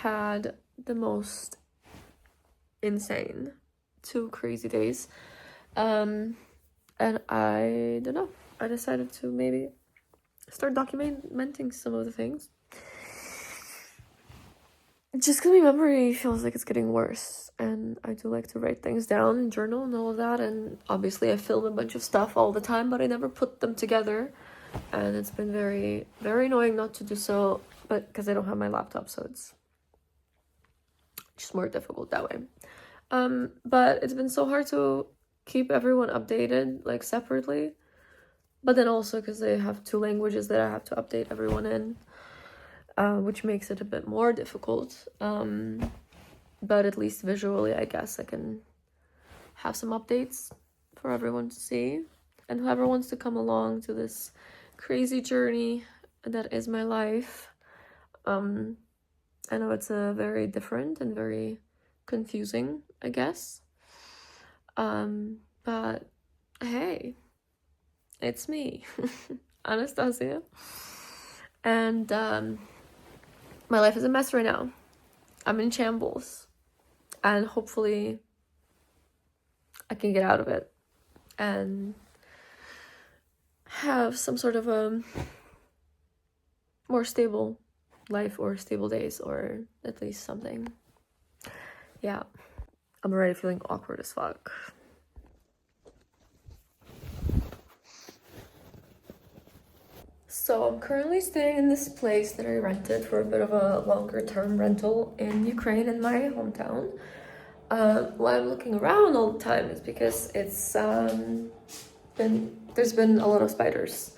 had the most insane 2 crazy days. And I don't know. I decided to maybe start documenting some of the things. Just because my memory feels like it's getting worse, and I do like to write things down and journal and all of that, and obviously I film a bunch of stuff all the time, but I never put them together, and it's been very, very annoying not to do so, but because I don't have my laptop, so it's just more difficult that way. But it's been so hard to keep everyone updated, like, separately, but then also because they have 2 languages that I have to update everyone in, which makes it a bit more difficult. But at least visually, I guess I can have some updates for everyone to see. And whoever wants to come along to this crazy journey that is my life, I know it's a very different and very confusing, I guess. But hey, it's me, Anastasiya. And my life is a mess right now. I'm in shambles. And hopefully I can get out of it and have some sort of a more stable life, or stable days, or at least something. Yeah. I'm already feeling awkward as fuck. So I'm currently staying in this place that I rented for a bit of a longer term rental in Ukraine, in my hometown. Why I'm looking around all the time is because there's been a lot of spiders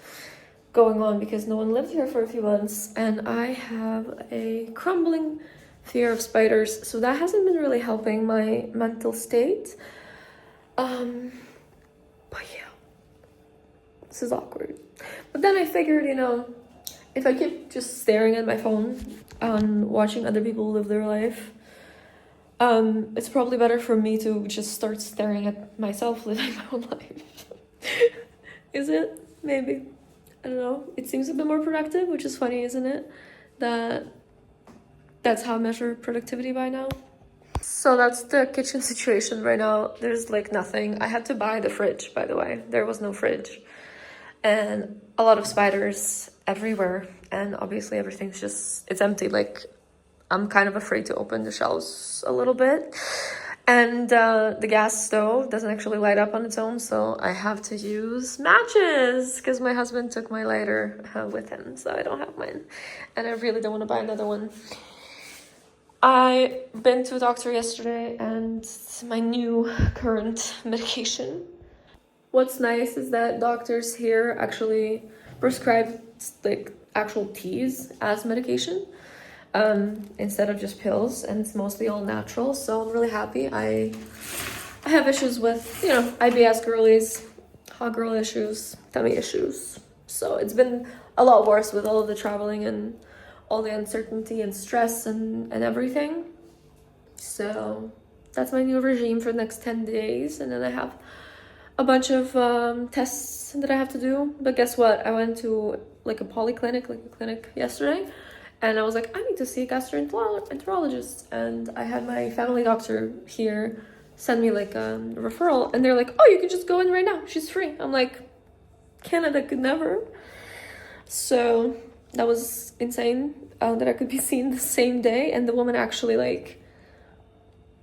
going on because no one lived here for a few months, and I have a crumbling fear of spiders, so that hasn't been really helping my mental state. But yeah, this is awkward. But then I figured, if I keep just staring at my phone and watching other people live their life, it's probably better for me to just start staring at myself living my own life. Is it? Maybe. I don't know. It seems a bit more productive, which is funny, isn't it? That's how I measure productivity by now. So that's the kitchen situation right now. There's like nothing. I had to buy the fridge, by the way. There was no fridge. And a lot of spiders everywhere. And obviously everything's it's empty. Like, I'm kind of afraid to open the shelves a little bit. And the gas stove doesn't actually light up on its own, so I have to use matches because my husband took my lighter with him, so I don't have mine. And I really don't want to buy another one. I been to a doctor yesterday, and my new current medication. What's nice is that doctors here actually prescribe like actual teas as medication, instead of just pills, and it's mostly all natural, so I'm really happy. I have issues with, IBS girlies, hot girl issues, tummy issues, so it's been a lot worse with all of the traveling and all the uncertainty and stress and everything. So that's my new regime for the next 10 days, and then I have a bunch of tests that I have to do. But guess what? I went to like a clinic yesterday, and I was like, I need to see a gastroenterologist. And I had my family doctor here send me like a referral, and they're like, oh, you can just go in right now. She's free. I'm like, Canada could never. So that was insane, that I could be seen the same day. And the woman actually like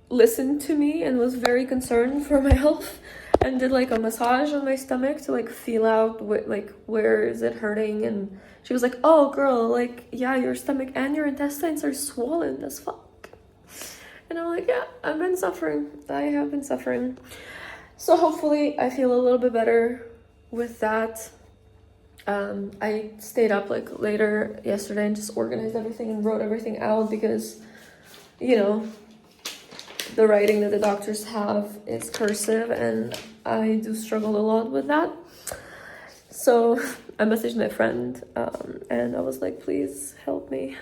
listened to me and was very concerned for my health, and did like a massage on my stomach to like feel out where is it hurting. And she was like, oh girl, like, yeah, your stomach and your intestines are swollen as fuck. And I'm like, yeah, I have been suffering. So hopefully I feel a little bit better with that. I stayed up like later yesterday and just organized everything and wrote everything out because, the writing that the doctors have is cursive, and I do struggle a lot with that. So I messaged my friend, and I was like, please help me.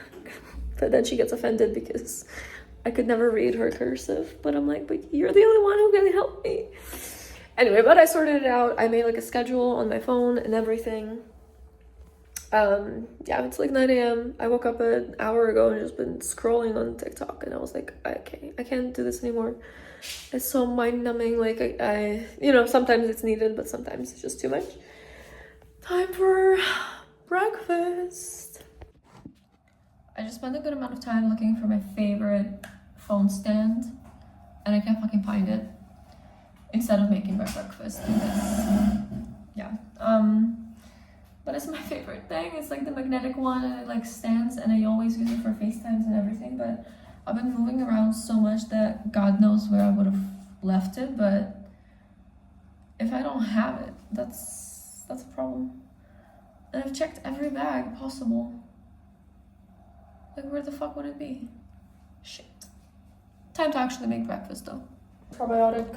But then she gets offended because I could never read her cursive. But I'm like, but you're the only one who can help me. Anyway, but I sorted it out. I made like a schedule on my phone and everything. Yeah, it's like 9 a.m. I woke up an hour ago and just been scrolling on TikTok, and I was like, I can't do this anymore. It's so mind-numbing. Like I you know, sometimes it's needed, but sometimes it's just too much. Time for breakfast. I just spent a good amount of time looking for my favorite phone stand, and I can't fucking find it. Instead of making my breakfast, because yeah, but it's my favorite thing. It's like the magnetic one, and it like stands, and I always use it for FaceTimes and everything. But I've been moving around so much that God knows where I would have left it. But if I don't have it, that's a problem. And I've checked every bag possible. Like, where the fuck would it be? Shit. Time to actually make breakfast though. Probiotic.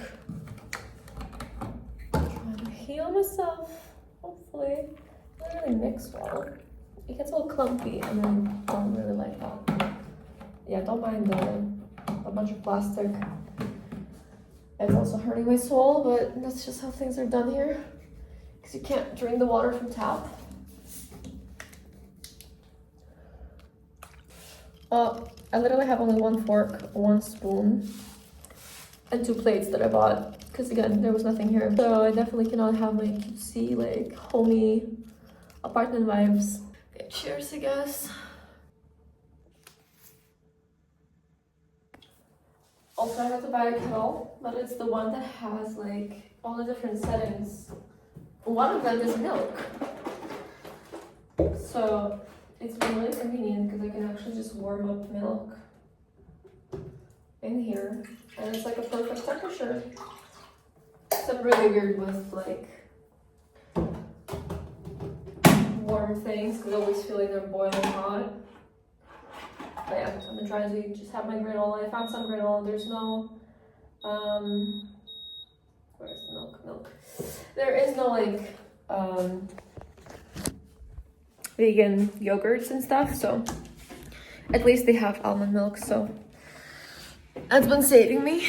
Trying to heal myself, hopefully. Not really mix well. It gets a little clumpy, and I don't really like that. Yeah, don't mind a bunch of plastic. It's also hurting my soul, but that's just how things are done here. Because you can't drink the water from tap. I literally have only 1 fork, 1 spoon, and 2 plates that I bought. Because again, there was nothing here. So I definitely cannot have my cutesy, like, homey apartment vibes. Okay, cheers, I guess. Also, I had to buy a kettle, but it's the one that has like all the different settings. One of them is milk. So it's been really convenient because I can actually just warm up milk in here, and it's like a perfect temperature. So I'm really weird with like warm things because I always feel like they're boiling hot. But yeah, I've been trying to just have my granola. I found some granola. There's no, where's the milk? There is no like, vegan yogurts and stuff. So at least they have almond milk. So that's been saving me.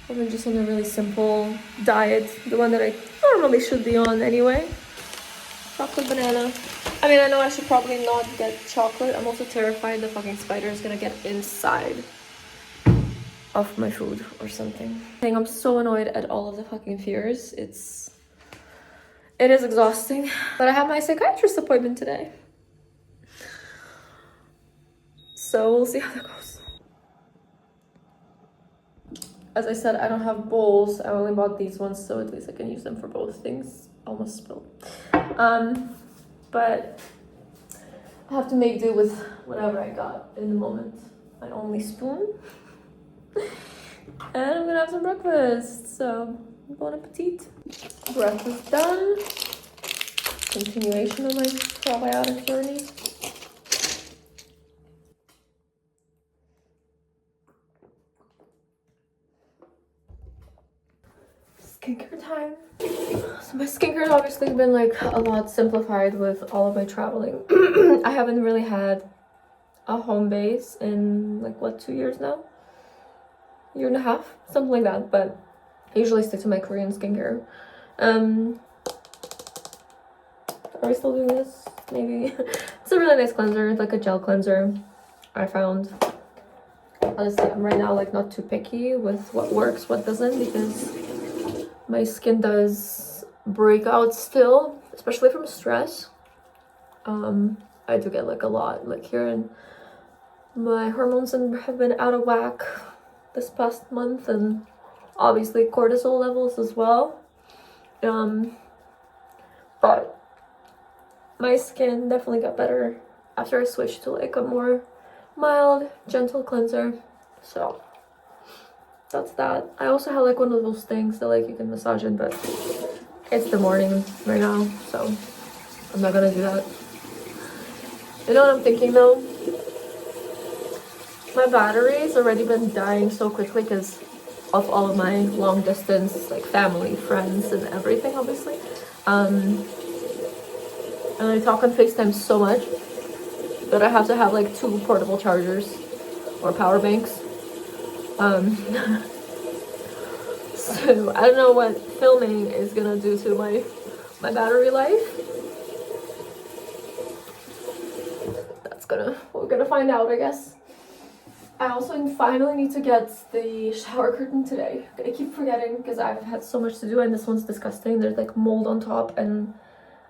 I've been just on a really simple diet. The one that I normally should be on anyway. Chocolate banana. I mean, I know I should probably not get chocolate. I'm also terrified the fucking spider is gonna get inside of my food or something. I'm so annoyed at all of the fucking fears. It is exhausting. But I have my psychiatrist appointment today. So we'll see how that goes. As I said, I don't have bowls. I only bought these ones, so at least I can use them for both things. Almost spilled. But I have to make do with whatever I got in the moment. My only spoon. And I'm gonna have some breakfast. So, bon appetit. Breakfast done. Continuation of my probiotic journey. Skincare time. So my skincare has obviously been like a lot simplified with all of my traveling. I haven't really had a home base in like what, 2 years now? 1.5 years, something like that. But I usually stick to my Korean skincare. Are we still doing this? Maybe. It's a really nice cleanser, like a gel cleanser. I found. Honestly, I'm right now like not too picky with what works, what doesn't, because my skin does break out still, especially from stress. I do get like a lot like here, and my hormones have been out of whack this past month, and obviously cortisol levels as well. But my skin definitely got better after I switched to like a more mild, gentle cleanser. So that's that. I also have like one of those things that like you can massage it, but it's the morning right now, so I'm not gonna do that. You know what I'm thinking though? My battery's already been dying so quickly because of all of my long distance, like family, friends, and everything, obviously. And I talk on FaceTime so much that I have to have like 2 portable chargers or power banks. So I don't know what filming is gonna do to my battery life. we're gonna find out, I guess. I also finally need to get the shower curtain today. I keep forgetting because I've had so much to do, and this one's disgusting. There's like mold on top, and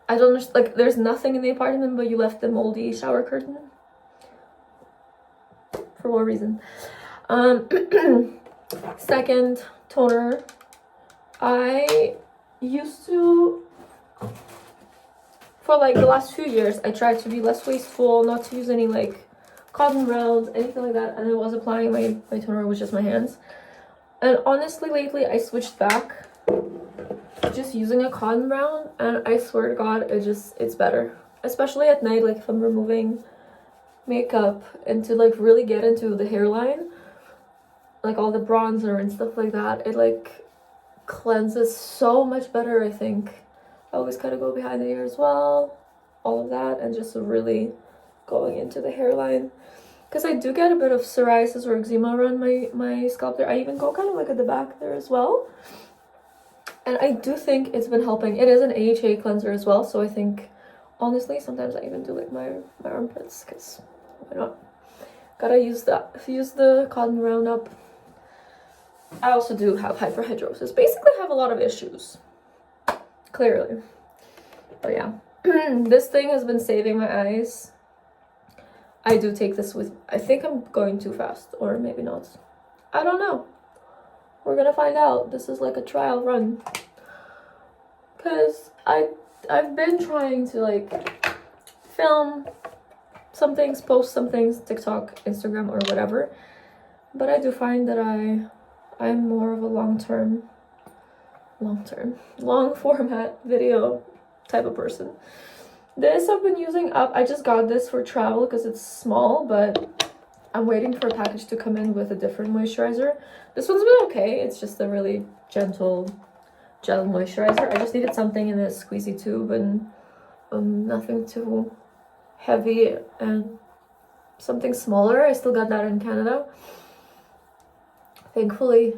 I don't understand, like there's nothing in the apartment, but you left the moldy shower curtain. For what reason? Second, toner. I used to, for like the last few years, I tried to be less wasteful, not to use any like cotton rounds, anything like that, and I was applying my toner with just my hands. And honestly, lately I switched back to just using a cotton round, and I swear to God, it's better. Especially at night, like if I'm removing makeup, and to like really get into the hairline, like all the bronzer and stuff like that, it like cleanses so much better, I think. I always kind of go behind the ear as well, all of that, and just really going into the hairline, because I do get a bit of psoriasis or eczema around my scalp there. I even go kind of like at the back there as well, and I do think it's been helping. It is an AHA cleanser as well, so I think honestly sometimes I even do like my armpits, because why not? Gotta use the cotton roundup. I also do have hyperhidrosis. Basically have a lot of issues, clearly. But yeah, this thing has been saving my eyes. I do take this with, I think I'm going too fast, or maybe not. I don't know. We're gonna find out. This is like a trial run. Because I've been trying to like film some things, post some things, TikTok, Instagram, or whatever. But I do find that I'm more of a long format video type of person. This I've been using up. I just got this for travel because it's small, but I'm waiting for a package to come in with a different moisturizer. This one's been okay. It's just a really gentle gel moisturizer. I just needed something in a squeezy tube, and nothing too heavy, and something smaller. I still got that in Canada. Thankfully,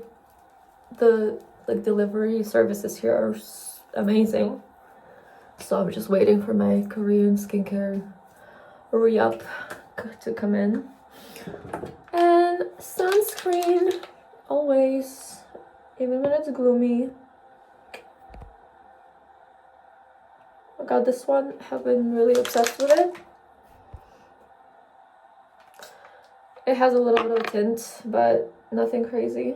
the delivery services here are amazing. So I'm just waiting for my Korean skincare re-up to come in. And sunscreen, always, even when it's gloomy. I got this one, have been really obsessed with it. It has a little bit of a tint, but nothing crazy.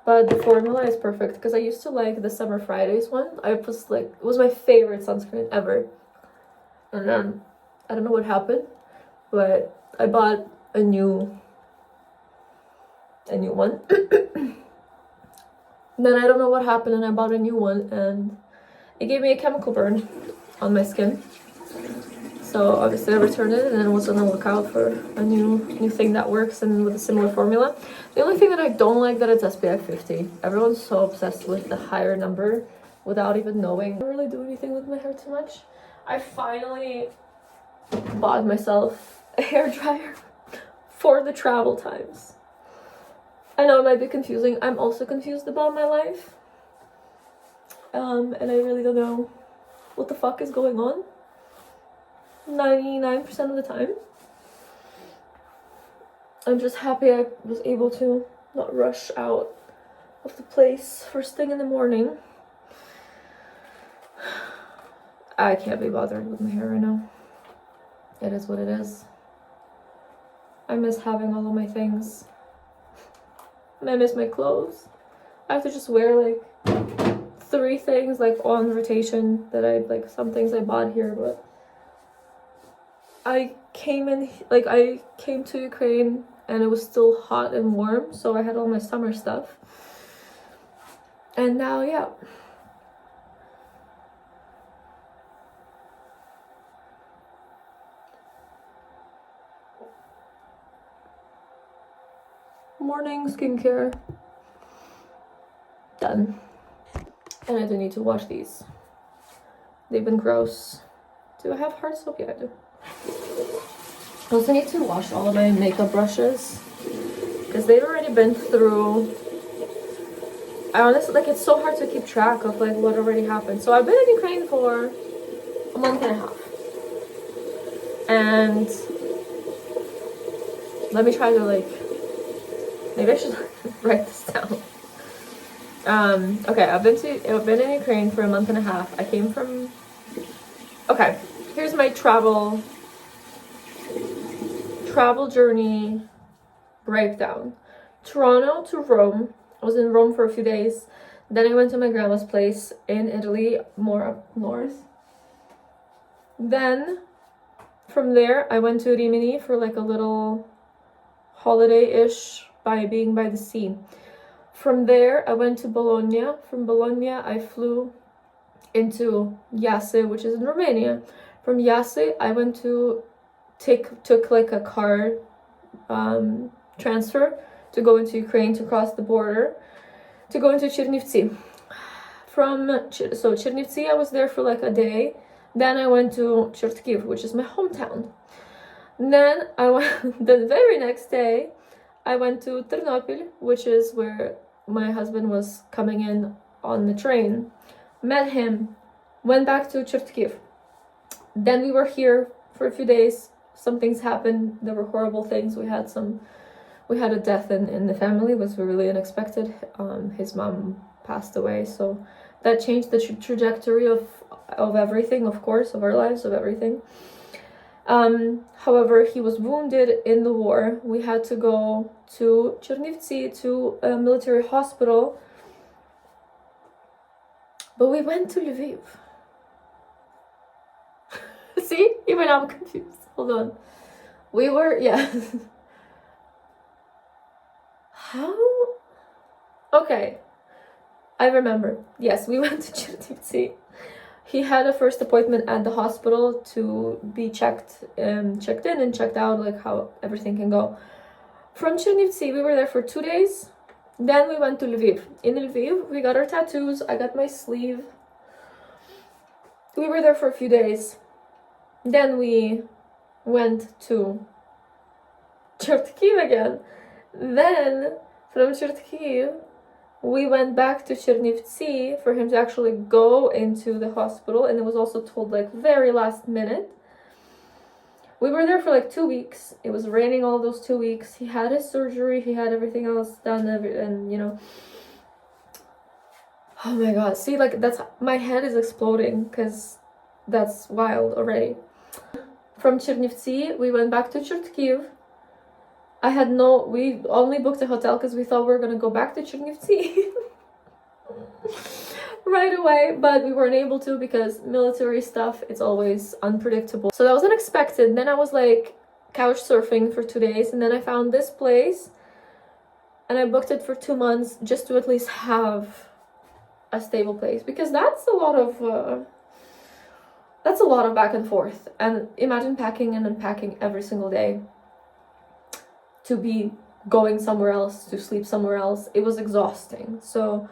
But the formula is perfect, because I used to like the Summer Fridays one. It was my favorite sunscreen ever. And then I don't know what happened, but I bought a new one. Then I don't know what happened, and I bought a new one, and it gave me a chemical burn on my skin. So obviously I returned it, and then was on the lookout for a new thing that works and with a similar formula. The only thing that I don't like that it's SPF 50. Everyone's so obsessed with the higher number without even knowing. I don't really do anything with my hair too much. I finally bought myself a hairdryer for the travel times. I know it might be confusing. I'm also confused about my life. And I really don't know what the fuck is going on 99% of the time. I'm just happy I was able to not rush out of the place first thing in the morning. I can't be bothered with my hair right now. It is what it is. I miss having all of my things. And I miss my clothes. I have to just wear like 3 things like on rotation that some things I bought here, but I came to Ukraine and it was still hot and warm, so I had all my summer stuff. And now, yeah. Morning skincare done. And I do need to wash these. They've been gross. Do I have hard soap? Yeah, I do. I also need to wash all of my makeup brushes because they've already been through. I honestly, it's so hard to keep track of what already happened. So I've been in Ukraine for a month and a half, and Let me try to like, maybe I should write this down. Okay, I've been in Ukraine for a month and a half. I came from, okay, here's my travel journey breakdown. Toronto to Rome. I was in Rome for a few days. Then I went to my grandma's place in Italy, more up north. Then from there I went to Rimini for like a little holiday-ish by being by the sea. From there I went to Bologna. From Bologna I flew into Iasi, which is in Romania. From Iasi I went to took like a car transfer to go into Ukraine, to cross the border, to go into Chernivtsi. So Chernivtsi, I was there for like a day. Then I went to Chertkiv, which is my hometown. Then I went, the very next day, I went to Ternopil, which is where my husband was coming in on the train. Met him, went back to Chertkiv. Then we were here for a few days. Some things happened. There were horrible things. We had a death in the family. It was really unexpected. His mom passed away, so that changed the trajectory of everything, of course, of our lives, of everything. However, he was wounded in the war. We had to go to Chernivtsi, to a military hospital, but we went to Lviv. See, even I'm confused. Hold on. We were, yeah. How? Okay. I remember. Yes, we went to Chernivtsi. He had a first appointment at the hospital to be checked in and checked out, like how everything can go. From Chernivtsi, we were there for 2 days. Then we went to Lviv. In Lviv, we got our tattoos. I got my sleeve. We were there for a few days. Then we went to Chertkiv again. Then from Chertkiv, we went back to Chernivtsi for him to actually go into the hospital, and it was also told like very last minute. We were there for like 2 weeks. It was raining all those 2 weeks. He had his surgery, he had everything else done, and you know. Oh my god, see, like that's, my head is exploding because that's wild already. From Chernivtsi, we went back to Chertkiv. We only booked a hotel because we thought we were gonna go back to Chernivtsi right away, but we weren't able to because military stuff, it's always unpredictable. So that was unexpected. Then I was like couch surfing for 2 days, and then I found this place and I booked it for 2 months just to at least have a stable place, because that's a lot of back and forth. And imagine packing and unpacking every single day to be going somewhere else, to sleep somewhere else. It was exhausting. So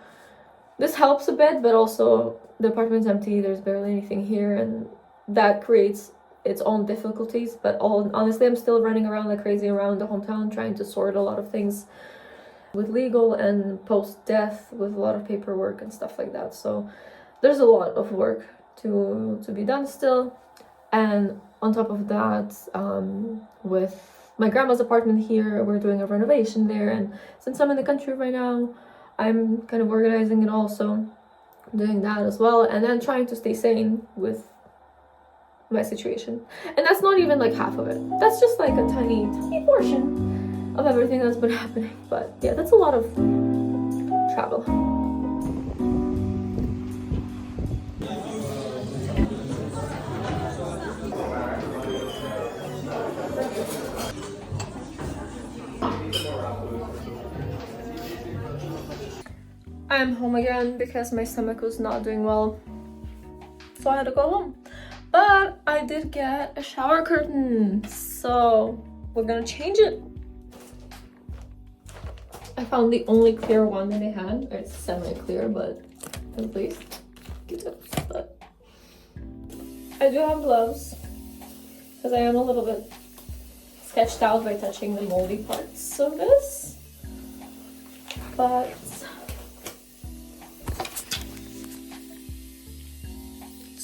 this helps a bit, but also the apartment's empty, there's barely anything here, and that creates its own difficulties. But honestly, I'm still running around like crazy around the hometown trying to sort a lot of things with legal and post-death, with a lot of paperwork and stuff like that. So there's a lot of work to be done still. And on top of that, with my grandma's apartment here, we're doing a renovation there, and since I'm in the country right now, I'm kind of organizing it also, doing that as well, and then trying to stay sane with my situation. And that's not even like half of it. That's just like a tiny portion of everything that's been happening. But yeah, that's a lot of travel. I'm home again because my stomach was not doing well, so I had to go home. But I did get a shower curtain, so we're gonna change it. I found the only clear one that they had. It's semi-clear, but at least Q-tips. But I do have gloves because I am a little bit sketched out by touching the moldy parts of this. But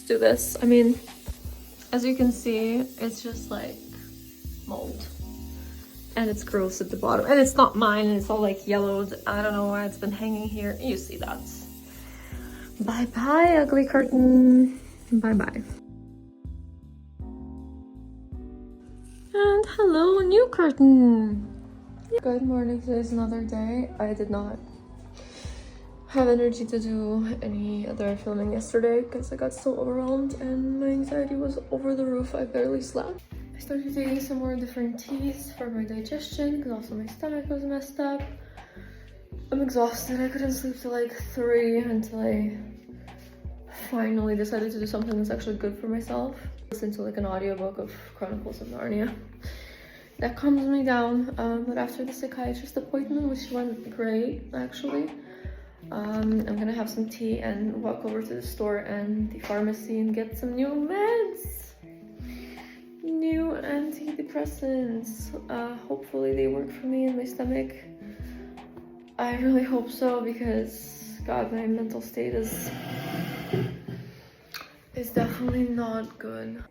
do this. I mean, as you can see, it's just like mold. and it's gross at the bottom, and it's not mine, and it's all like yellowed. I don't know why it's been hanging here. You see that. Bye bye, ugly curtain. Bye bye. And hello, new curtain. Good morning. Today's another day. I did not have energy to do any other filming yesterday because I got so overwhelmed and my anxiety was over the roof. I barely slept. I started taking some more different teas for my digestion because also my stomach was messed up. I'm exhausted. I couldn't sleep till like 3 until I finally decided to do something that's actually good for myself. Listen to like an audiobook of Chronicles of Narnia. That calms me down. But after the psychiatrist appointment, which went great actually, I'm gonna have some tea and walk over to the store and the pharmacy and get some new meds. New antidepressants. Hopefully they work for me and my stomach. I really hope so because God, my mental state is definitely not good.